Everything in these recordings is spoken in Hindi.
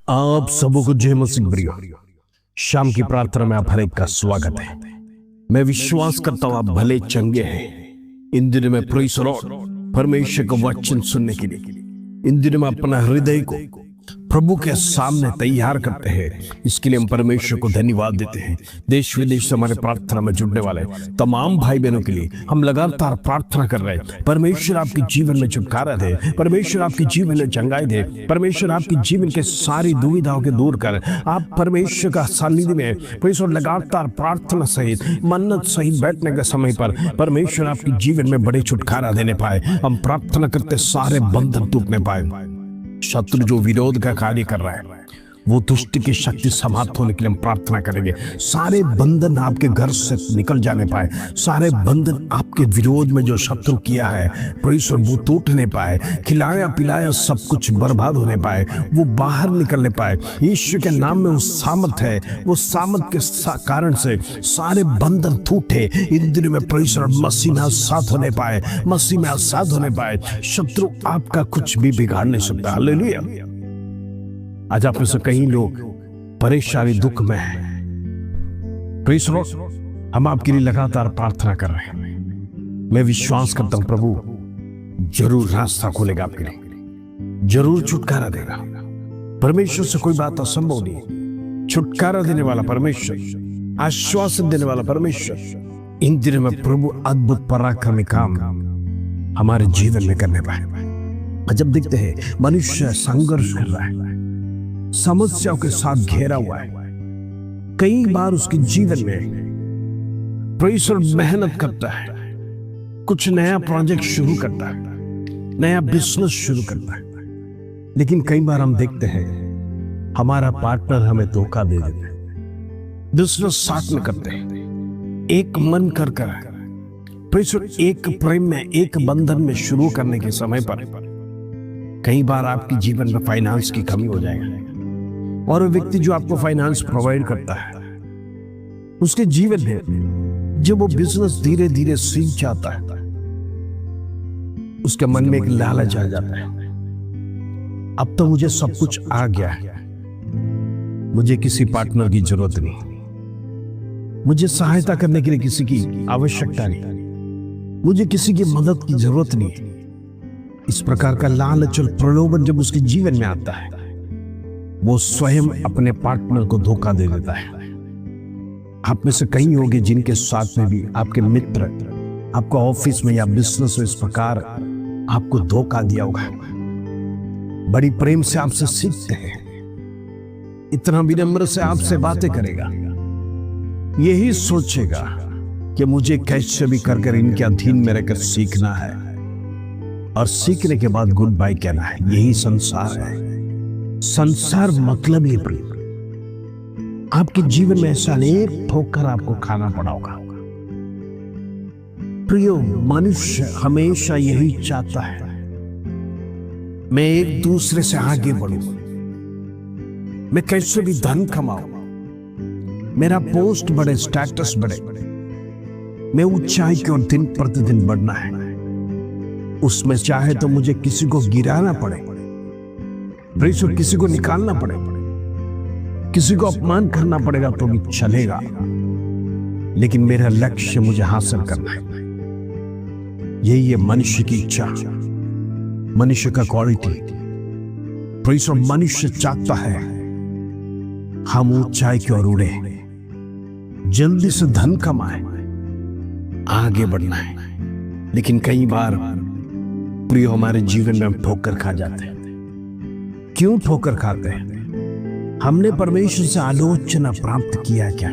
आप सबों को जय मसीह प्रियो। शाम की प्रार्थना में आप हर एक का स्वागत है। मैं विश्वास करता हूं आप भले चंगे हैं। इन दिनों में प्रेज़ द लॉर्ड, परमेश्वर का वचन सुनने के लिए इन दिनों में अपना हृदय को प्रभु के सामने तैयार करते हैं। इसके लिए हम परमेश्वर को धन्यवाद देते हैं। देश विदेश से हमारे प्रार्थना में जुड़ने वाले तमाम भाई बहनों के लिए हम लगातार प्रार्थना कर रहे हैं। परमेश्वर आपके जीवन में छुटकारा दे, परमेश्वर आपके जीवन में चंगाई दे, परमेश्वर आपके जीवन के सारी दुविधाओं के दूर कर। आप परमेश्वर का सानिध्य में परमेश्वर लगातार प्रार्थना सहित मन्नत सहित बैठने के समय पर परमेश्वर आपके जीवन में बड़े छुटकारा देने पाए। हम प्रार्थना करते सारे बंधन टूटने पाए। शत्रु जो विरोध का कार्य कर रहा है वो दुष्ट की शक्ति समाप्त होने के लिए हम प्रार्थना करेंगे। सारे बंधन आपके घर से निकल जाने पाए। सारे बंधन आपके विरोध में जो शत्रु किया है परमेश्वर वो टूटने पाए। खिलाया पिलाया सब कुछ बर्बाद होने पाए, वो बाहर निकलने पाए। यीशु के नाम में वो सामर्थ है, वो सामर्थ के कारण से सारे बंधन टूटे। इन दिनों में परमेश्वर मसीह में साथ होने पाए, मसीह में साथ होने पाए। शत्रु आपका कुछ भी बिगाड़ नहीं सकता। हालेलुया। आज आप में से कई लोग परेशानी दुख में हैं। प्रेज़ द लॉर्ड, हम आपके लिए लगातार प्रार्थना कर रहे हैं। मैं विश्वास करता हूं प्रभु जरूर रास्ता खोलेगा, आपके लिए जरूर छुटकारा देगा। परमेश्वर से कोई बात असंभव नहीं। छुटकारा देने वाला परमेश्वर, आश्वासन देने वाला परमेश्वर इन दिनों में प्रभु अद्भुत पराक्रमी काम हमारे जीवन में करने पाए। जब देखते हैं मनुष्य संघर्ष कर रहा है, समस्याओं के साथ घेरा हुआ है, कई बार उसके जीवन में परमेश्वर मेहनत करता है, कुछ नया प्रोजेक्ट शुरू करता है, नया बिजनेस शुरू करता है, लेकिन कई बार हम देखते हैं हमारा पार्टनर हमें धोखा दे देता है। बिजनेस साथ में करते हैं, एक मन कर परमेश्वर एक प्रेम में एक बंधन में शुरू करने के समय पर कई बार आपके जीवन में फाइनेंस की कमी हो जाएगी और वो व्यक्ति जो आपको फाइनेंस प्रोवाइड करता है उसके जीवन में जब वो बिजनेस धीरे धीरे सीख जाता है उसके मन में एक लालच आ जाता है। अब तो मुझे सब कुछ आ गया है, मुझे किसी पार्टनर की जरूरत नहीं, मुझे सहायता करने के लिए किसी की आवश्यकता नहीं, मुझे किसी की मदद की जरूरत नहीं। इस प्रकार का लालच और प्रलोभन जब उसके जीवन में आता है वो स्वयं अपने पार्टनर को धोखा दे देता है। आप में से कई होंगे जिनके साथ में भी आपके मित्र आपको ऑफिस में या बिजनेस में इस प्रकार आपको धोखा दिया होगा। बड़ी प्रेम से आपसे सीखते हैं, इतना विनम्र से आपसे बातें करेगा, यही सोचेगा कि मुझे कैसे भी कर इनके अधीन में रहकर सीखना है और सीखने के बाद गुड बाय कहना है। यही संसार है। संसार मतलब ही प्रेम। आपके जीवन में ऐसा अनेक ठोकर आपको खाना पड़ा होगा। प्रियो, मनुष्य हमेशा यही चाहता है मैं एक दूसरे से आगे बढ़ूं, मैं कैसे भी धन कमाऊं, मेरा पोस्ट बढ़े, स्टेटस बढ़े, मैं ऊंचाई की ओर दिन प्रतिदिन बढ़ना है। उसमें चाहे तो मुझे किसी को गिराना पड़े, परमेश्वर किसी को निकालना पड़े, किसी को अपमान करना पड़ेगा तो भी चलेगा, लेकिन मेरा लक्ष्य मुझे हासिल करना है। यही है मनुष्य की इच्छा, मनुष्य का क्वालिटी। परमेश्वर मनुष्य चाहता है हम ऊंचाई की ओर उड़े, जल्दी से धन कमाए, आगे बढ़ना है। लेकिन कई बार प्रिय हमारे जीवन में हम ठोकर खा जाते हैं। क्यों ठोकर खाते हैं? हमने परमेश्वर से आलोचना प्राप्त किया क्या?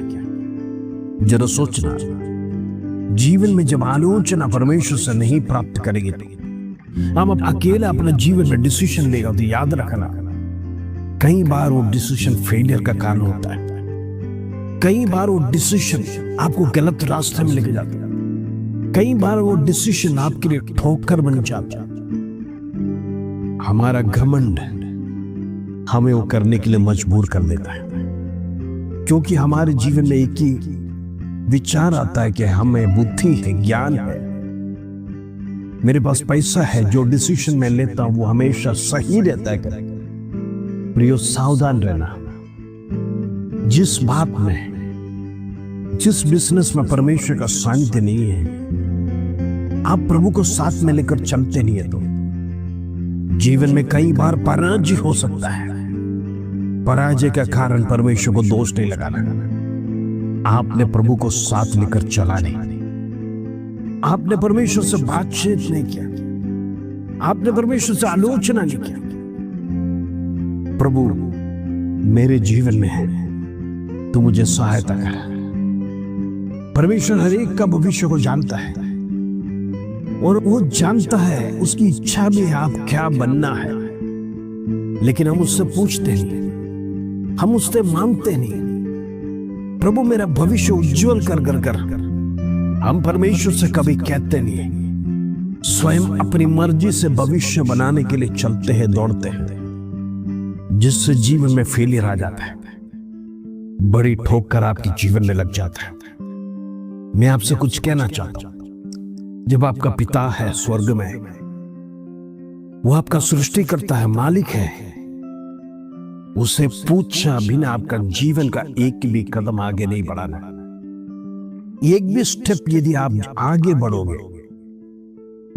जरा सोचना, जीवन में जब आलोचना परमेश्वर से नहीं प्राप्त करेंगे तो हम अकेला अपना जीवन में डिसीजन लेगा तो याद रखना कई बार वो डिसीजन फेलियर का कारण होता है। कई बार वो डिसीजन आपको गलत रास्ते में लेके जाता है। कई बार वो डिसीजन आपके लिए ठोकर बन जाता है। हमारा घमंड हमें वो करने के लिए मजबूर कर देता है, क्योंकि हमारे जीवन में एक ही विचार आता है कि हमें बुद्धि है, ज्ञान है, मेरे पास पैसा है, जो डिसीजन मैं लेता हूं वो हमेशा सही रहता है। प्रियो, सावधान रहना। जिस बात में, जिस बिजनेस में परमेश्वर का सानिध्य नहीं है, आप प्रभु को साथ में लेकर चलते नहीं है, तो जीवन में कई बार पराजय हो सकता है। पराजय का कारण परमेश्वर को दोष नहीं लगाना। आपने प्रभु को साथ लेकर चला नहीं, आपने परमेश्वर से बातचीत नहीं किया, आपने परमेश्वर से आलोचना नहीं किया। प्रभु मेरे जीवन में है, तू मुझे सहायता कर। परमेश्वर हर एक का भविष्य को जानता है और वो जानता है, उसकी इच्छा भी है आप क्या बनना है, लेकिन हम उससे पूछते नहीं, हम उससे मांगते नहीं। प्रभु मेरा भविष्य उज्जवल कर कर कर हम परमेश्वर से कभी कहते नहीं। स्वयं अपनी मर्जी से भविष्य बनाने के लिए चलते हैं, दौड़ते हैं, जिससे जीवन में फेलियर आ जाता है, बड़ी ठोकर आपके जीवन में लग जाता है। मैं आपसे कुछ कहना चाहता हूं, जब आपका पिता है स्वर्ग में, वो आपका सृष्टि करता है, मालिक है, उसे पूछा बिना आपका जीवन का एक भी कदम आगे नहीं बढ़ाना। एक भी स्टेप यदि आप आगे बढ़ोगे,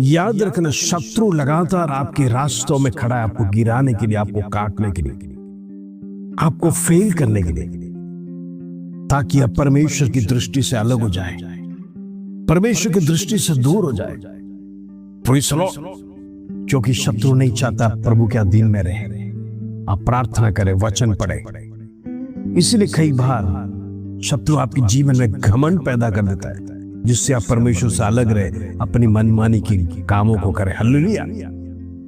याद रखना शत्रु लगातार आपके रास्तों में खड़ा है, आपको गिराने के लिए, आपको काटने के लिए, आपको फेल करने के लिए, ताकि आप परमेश्वर की दृष्टि से अलग हो जाए, परमेश्वर की दृष्टि से दूर हो जाए। क्योंकि शत्रु नहीं चाहता प्रभु के अधीन में रहे। आप प्रार्थना करें, वचन पढ़े। इसलिए कई बार शत्रु आपके जीवन में घमंड पैदा कर देता है, जिससे आप परमेश्वर से अलग रहे, अपनी मनमानी की कामों को करें। हालेलुया।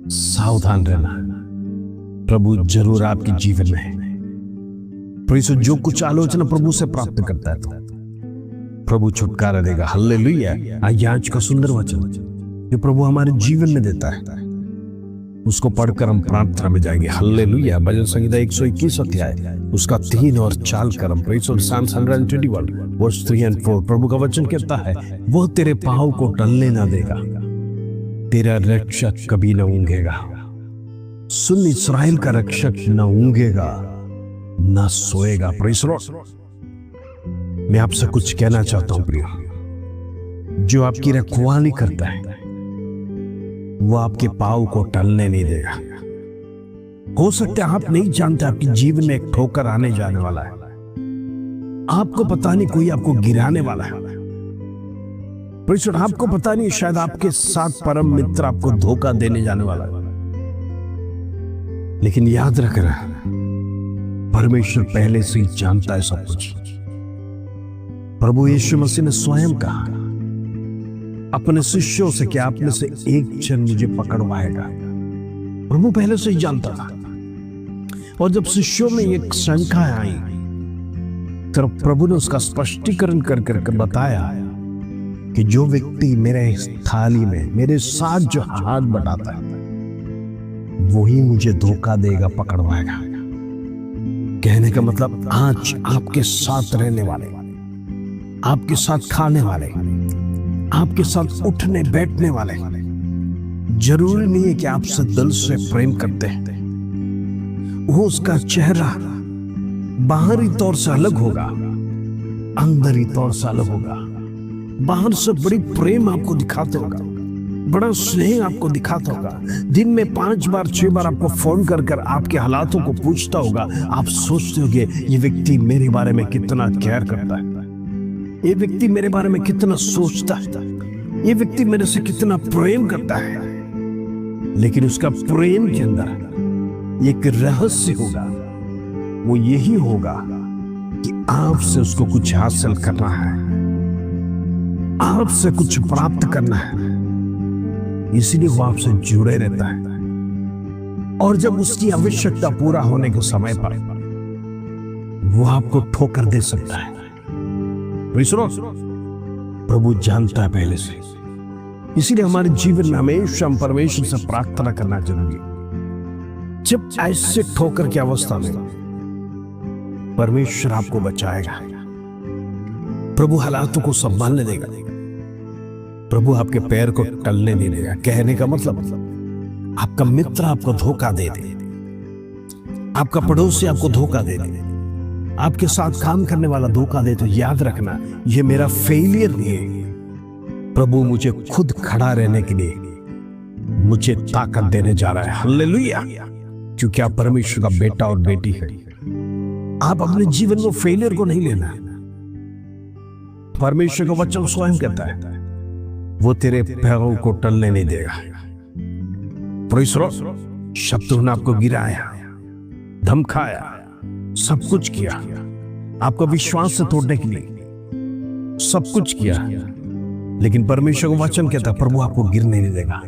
सावधान रहना, प्रभु जरूर आपके जीवन में है। परमेश्वर जो कुछ आलोचना प्रभु से प्राप्त करता है, तो प्रभु छुटकारा देगा। हालेलुया। आइए आज का सुंदर वचन जो प्रभु हमारे जीवन में देता है, उसको पढ़कर हम प्रार्थना में जाएंगे। हालेलुया। भजन संहिता 121 अध्याय उसका 3 और 4 कर्म। Psalms 121 verse 3 and 4। प्रभु का वचन कहता है, वो तेरे पाँव को टलने ना देगा, तेरा रक्षक कभी न ऊंघेगा। सुन, इस्राएल का रक्षक न ऊंघेगा न सोएगा। Praise Lord. मैं आपसे कुछ कहना चाहता हूं प्रिय, जो आपकी रखवाली करता है वो आपके पाँव को टलने नहीं देगा। हो सकता है आप नहीं जानते आपके जीवन में एक ठोकर आने जाने वाला है, आपको पता नहीं कोई आपको गिराने वाला है, आपको पता नहीं शायद आपके साथ परम मित्र आपको धोखा देने जाने वाला है। लेकिन याद रखना, परमेश्वर पहले से ही जानता है सब कुछ। प्रभु यीशु मसीह ने स्वयं कहा अपने शिष्यों से कि आप में से एक जन मुझे पकड़वाएगा। प्रभु पहले से ही जानता था। और जब शिष्यों में एक शंका आई, तो प्रभु ने उसका स्पष्टीकरण कर कर बताया कि जो व्यक्ति मेरे थाली में मेरे साथ जो हाथ बढ़ाता है, वही मुझे धोखा देगा, पकड़वाएगा। कहने का मतलब, आज आपके साथ रहने वाले, आपके साथ खाने वाले, आपके साथ उठने बैठने वाले, जरूरी नहीं है कि आपसे दिल से प्रेम करते हैं। वो उसका चेहरा बाहरी तौर से अलग होगा, अंदरी तौर से अलग होगा। बाहर से बड़ी प्रेम आपको दिखाते होगा, बड़ा स्नेह आपको दिखाता होगा। दिन में 5 बार 6 बार आपको फोन कर कर आपके हालातों को पूछता होगा। आप सोचते होगे, ये व्यक्ति मेरे बारे में कितना केयर करता है, ये व्यक्ति मेरे बारे में कितना सोचता है, ये व्यक्ति मेरे से कितना प्रेम करता है। लेकिन उसका प्रेम के अंदर एक रहस्य होगा, वो यही होगा कि आपसे उसको कुछ हासिल करना है, आपसे कुछ प्राप्त करना है, इसलिए वो आपसे जुड़े रहता है। और जब उसकी आवश्यकता पूरा होने के समय पर वो आपको ठोकर दे सकता है। प्रभु जानता है पहले से, इसीलिए हमारे जीवन में हमेशा हम परमेश्वर से प्रार्थना करना जरूरी है। जब ऐसे ठोकर की अवस्था में परमेश्वर आपको बचाएगा, प्रभु हालातों को संभालने देगा, प्रभु आपके पैर को टलने नहीं देगा। कहने का मतलब, आपका मित्र आपको धोखा दे दे, आपका पड़ोसी आपको धोखा दे दे, आपके साथ काम करने वाला धोखा दे, तो याद रखना ये मेरा फेलियर नहीं है, प्रभु मुझे खुद खड़ा रहने के लिए मुझे ताकत देने जा रहा है। हालेलुया। क्योंकि आप परमेश्वर का बेटा और बेटी है। आप अपने जीवन में फेलियर को नहीं लेना। परमेश्वर का वचन स्वयं कहता है वो तेरे पैरों को टलने नहीं देगा। Praise Lord. शत्रु ने आपको गिराया, धमकाया, सब कुछ किया, आपका विश्वास से तोड़ने के लिए सब कुछ किया, लेकिन परमेश्वर का वचन कहता है प्रभु आपको गिरने नहीं देगा।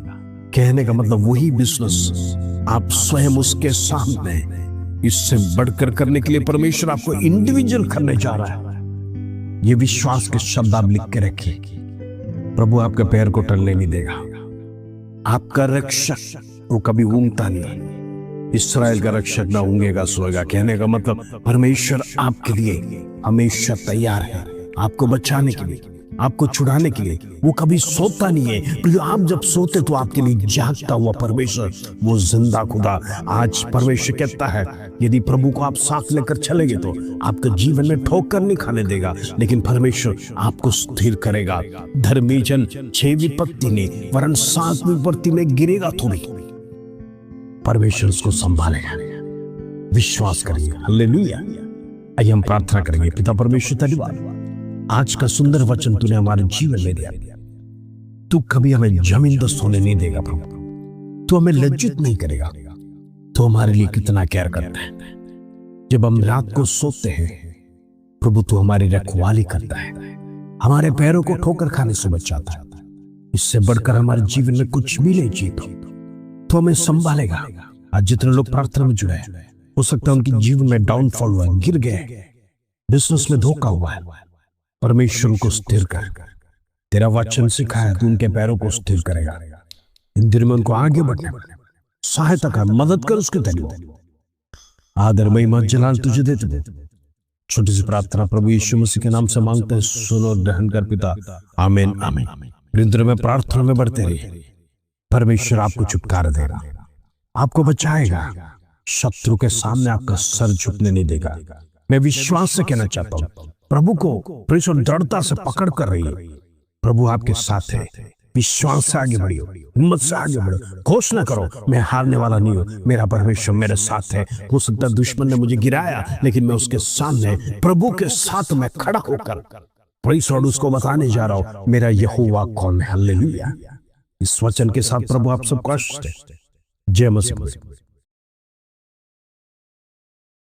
कहने का मतलब वही बिजनेस आप स्वयं उसके सामने इससे बढ़कर करने के लिए परमेश्वर आपको इंडिविजुअल करने जा रहा है। ये विश्वास के शब्द आप लिख के रखिए। प्रभु आपके पैर को टलने नहीं देगा। आपका रक्षक वो कभी ऊंगता नहीं। इस्राएल का रक्षक ना ऊंगेगा सोएगा। कहने का मतलब परमेश्वर आपके लिए हमेशा तैयार है, आपको बचाने के लिए, आपको छुड़ाने के लिए। वो कभी सोता नहीं है, क्योंकि आप जब सोते तो आपके लिए जागता हुआ परमेश्वर, वो जिंदा खुदा। आज परमेश्वर कहता है यदि प्रभु को आप साथ लेकर चलेंगे तो आपके जीवन में ठोकर नहीं खाने देगा, लेकिन परमेश्वर आपको स्थिर करेगा। धर्मी जन 6 विपत्ति में वरन 7 विपत्ति में गिरेगा तो भी परमेश्वर उसको संभालेगा। विश्वास करिए। हालेलुया। आइए हम प्रार्थना करेंगे। पिता परमेश्वर धन्यवाद, आज का सुंदर वचन तूने हमारे जीवन में दिया। तू कभी हमें जमींदस्त होने नहीं देगा प्रभु। तू हमें लज्जित नहीं करेगा। तो हमारे लिए कितना केयर करता है। जब हम रात को सोते हैं प्रभु तू हमारी रखवाली करता है, हमारे पैरों को ठोकर खाने से बचाता है। इससे बढ़कर हमारे जीवन में कुछ भी नहीं चाहिए तो हमें संभालेगा। आज जितने लोग प्रार्थना में जुड़े हैं, हो सकता है उनके जीवन में डाउनफॉल हुआ, गिर गए, बिजनेस में धोखा हुआ है, परमेश्वर को स्थिर कर। तेरा वचन सिखाया तू उनके पैरों को स्थिर करेगा। इन दिनों में उनको आगे बढ़ने में सहायता कर, मदद कर। उसके धन्यवाद, आदर, महिमा, जलाल तुझे देते। छोटी सी प्रार्थना प्रभु यीशु मसीह के नाम से मांगते हैं, सुनो और ग्रहण कर पिता। आमीन आमीन। इन दिनों में प्रार्थना में बढ़ते रहिए। परमेश्वर आपको छुटकारा देगा, आपको बचाएगा, शत्रु के सामने आपका सर झुकने नहीं देगा। मैं विश्वास से कहना चाहता हूं प्रभु को प्रेस और दृढ़ता से पकड़ कर रही है। प्रभु आपके साथ है। विश्वास से आगे बढ़ियो, हिम्मत से आगे बढ़ो। घोषणा करो मैं हारने वाला नहीं हूं, मेरा परमेश्वर मेरे साथ है। हो सकता है दुश्मन ने मुझे गिराया, लेकिन मैं उसके सामने प्रभु के साथ में खड़ा होकर प्रेस और उसको बताने जा रहा हूं मेरा यहोवा कौन है। हालेलुया। इस वचन के साथ प्रभु आप सबको आशीष दे। जय मसीह।